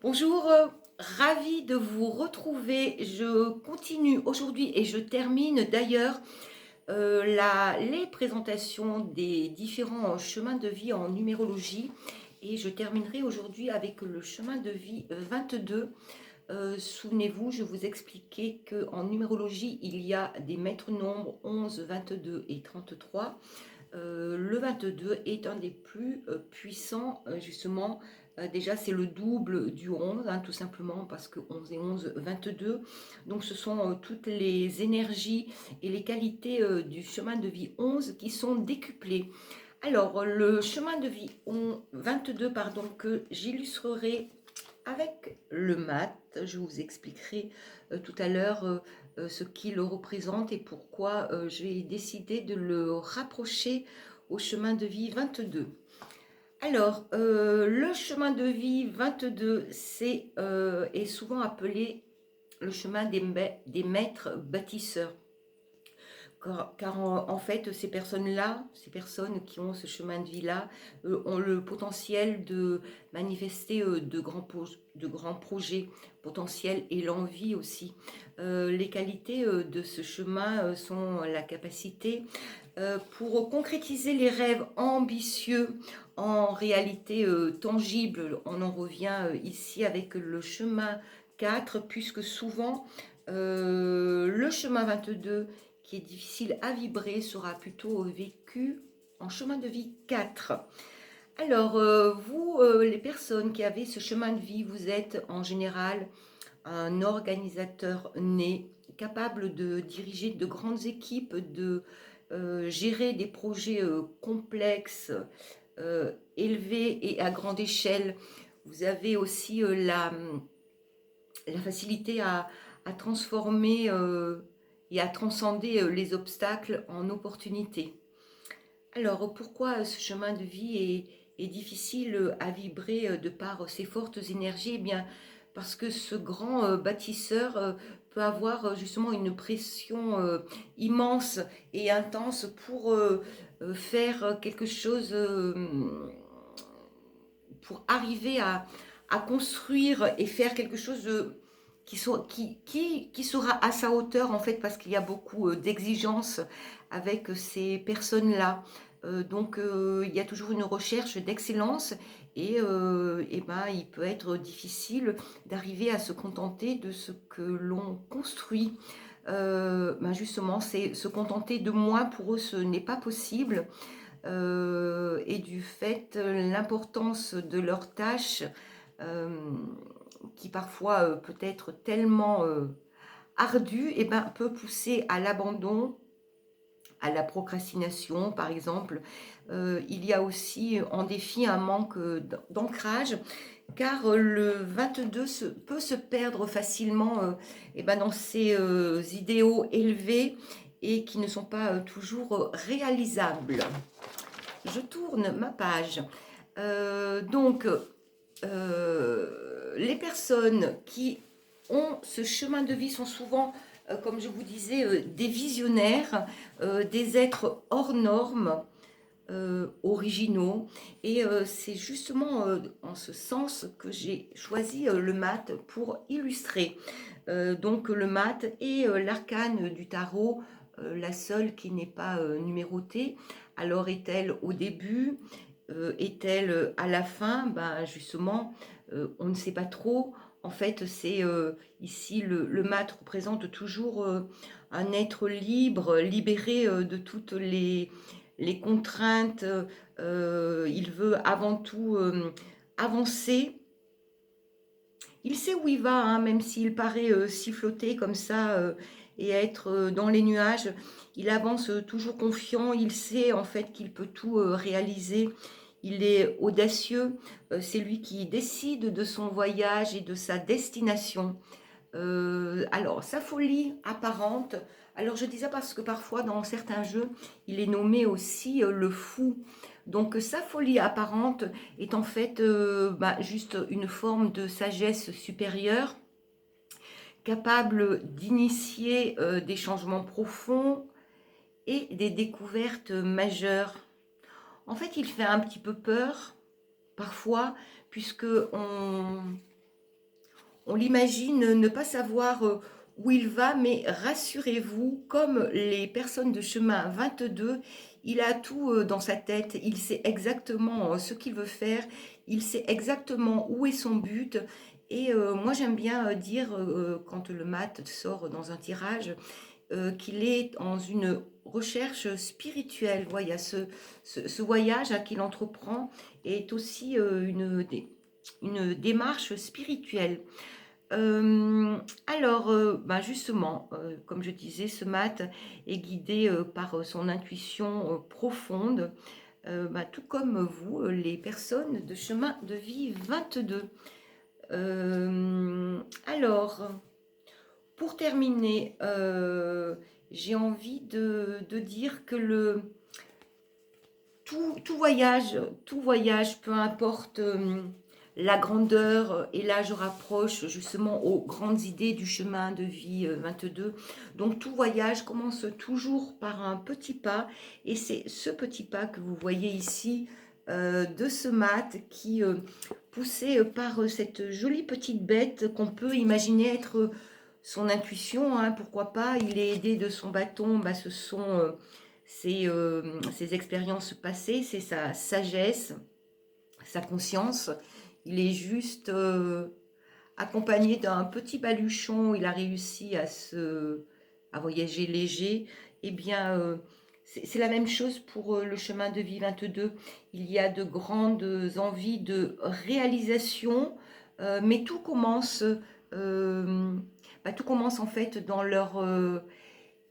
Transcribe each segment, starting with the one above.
Bonjour, ravie de vous retrouver. Je continue aujourd'hui et je termine d'ailleurs les présentations des différents chemins de vie en numérologie. Et je terminerai aujourd'hui avec le chemin de vie 22. Souvenez-vous, je vous expliquais qu'en numérologie, il y a des maîtres nombres 11, 22 et 33. Le 22 est un des plus puissants, justement. Déjà, c'est le double du 11, hein, tout simplement, parce que 11 et 11, 22. Donc, ce sont toutes les énergies et les qualités du chemin de vie 11 qui sont décuplées. Alors, le chemin de vie 22, pardon, que j'illustrerai avec le mat. Je vous expliquerai tout à l'heure ce qu'il représente et pourquoi j'ai décidé de le rapprocher au chemin de vie 22. Alors, le chemin de vie 22, est souvent appelé le chemin des maîtres bâtisseurs. Car en fait, ces personnes-là, ces personnes qui ont ce chemin de vie-là, ont le potentiel de manifester de grands projets potentiels et l'envie aussi. Les qualités de ce chemin sont la capacité pour concrétiser les rêves ambitieux en réalité tangible. On en revient ici avec le chemin 4, puisque souvent le chemin 22 qui est difficile à vibrer sera plutôt vécu en chemin de vie 4. Alors, vous, les personnes qui avez ce chemin de vie, vous êtes en général un organisateur né, capable de diriger de grandes équipes, de gérer des projets complexes, élevés et à grande échelle. Vous avez aussi la facilité à transformer et à transcender les obstacles en opportunités. Alors, pourquoi ce chemin de vie est difficile à vibrer de par ses fortes énergies? Eh bien, parce que ce grand bâtisseur peut avoir justement une pression immense et intense pour faire quelque chose, pour arriver à construire et faire quelque chose qui sera à sa hauteur en fait, parce qu'il y a beaucoup d'exigences avec ces personnes-là. Donc il y a toujours une recherche d'excellence et ben, il peut être difficile d'arriver à se contenter de ce que l'on construit. Ben justement, c'est se contenter de moins pour eux, ce n'est pas possible. Et du fait, l'importance de leurs tâches euh, qui parfois peut être tellement ardue, et ben, peut pousser à l'abandon, à la procrastination par exemple. Il y a aussi en défi un manque d'ancrage, car le 22 peut se perdre facilement et ben, dans ses idéaux élevés et qui ne sont pas toujours réalisables. Je tourne ma page. Donc, les personnes qui ont ce chemin de vie sont souvent, comme je vous disais, des visionnaires, des êtres hors normes, originaux. Et c'est justement en ce sens que j'ai choisi le mat pour illustrer. Donc le mat et l'arcane du tarot, la seule qui n'est pas numérotée. Alors est-elle au début? Est-elle à la fin? Ben justement, on ne sait pas trop. En fait, c'est ici le mat représente toujours un être libre, libéré de toutes les contraintes. Il veut avant tout avancer. Il sait où il va, hein, même s'il paraît siffloter comme ça et être dans les nuages. Il avance toujours confiant. Il sait en fait qu'il peut tout réaliser. Il est audacieux. C'est lui qui décide de son voyage et de sa destination. Alors, sa folie apparente. Alors, je dis ça parce que parfois, dans certains jeux, il est nommé aussi le fou. Donc, sa folie apparente est en fait juste une forme de sagesse supérieure, capable d'initier des changements profonds et des découvertes majeures. En fait, il fait un petit peu peur, parfois, puisque On l'imagine ne pas savoir où il va, mais rassurez-vous, comme les personnes de chemin 22, il a tout dans sa tête, il sait exactement ce qu'il veut faire, il sait exactement où est son but. Et moi j'aime bien dire, quand le mat sort dans un tirage, qu'il est dans une recherche spirituelle. Voilà, il y a ce voyage qu'il entreprend est aussi une démarche spirituelle. Alors, ben justement, comme je disais, ce mat est guidé par son intuition profonde, ben, tout comme vous, les personnes de chemin de vie 22. Alors, pour terminer, j'ai envie de dire que tout voyage, peu importe la grandeur et là je rapproche justement aux grandes idées du chemin de vie 22. Donc tout voyage commence toujours par un petit pas et c'est ce petit pas que vous voyez ici de ce mat qui, poussé par cette jolie petite bête qu'on peut imaginer être son intuition, hein, pourquoi pas, il est aidé de son bâton, bah, ce sont ses expériences passées, c'est sa sagesse, sa conscience. Il est juste accompagné d'un petit baluchon, il a réussi à voyager léger. Eh bien, c'est la même chose pour le chemin de vie 22. Il y a de grandes envies de réalisation, mais tout commence en fait dans leur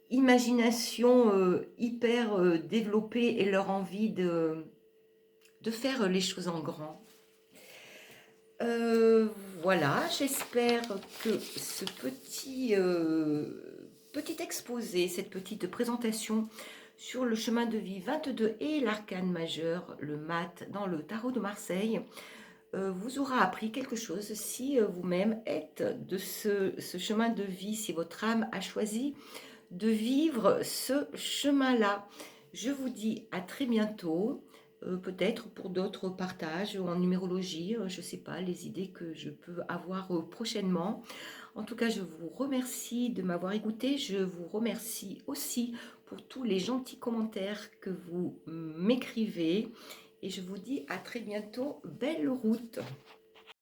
imagination hyper développée et leur envie de faire les choses en grand. Euh, voilà, j'espère que ce petit exposé, cette petite présentation sur le chemin de vie 22 et l'arcane majeur, le mat dans le tarot de Marseille, vous aura appris quelque chose si vous-même êtes de ce chemin de vie, si votre âme a choisi de vivre ce chemin-là. Je vous dis à très bientôt, peut-être pour d'autres partages en numérologie, je ne sais pas, les idées que je peux avoir prochainement. En tout cas, je vous remercie de m'avoir écouté. Je vous remercie aussi pour tous les gentils commentaires que vous m'écrivez. Et je vous dis à très bientôt. Belle route!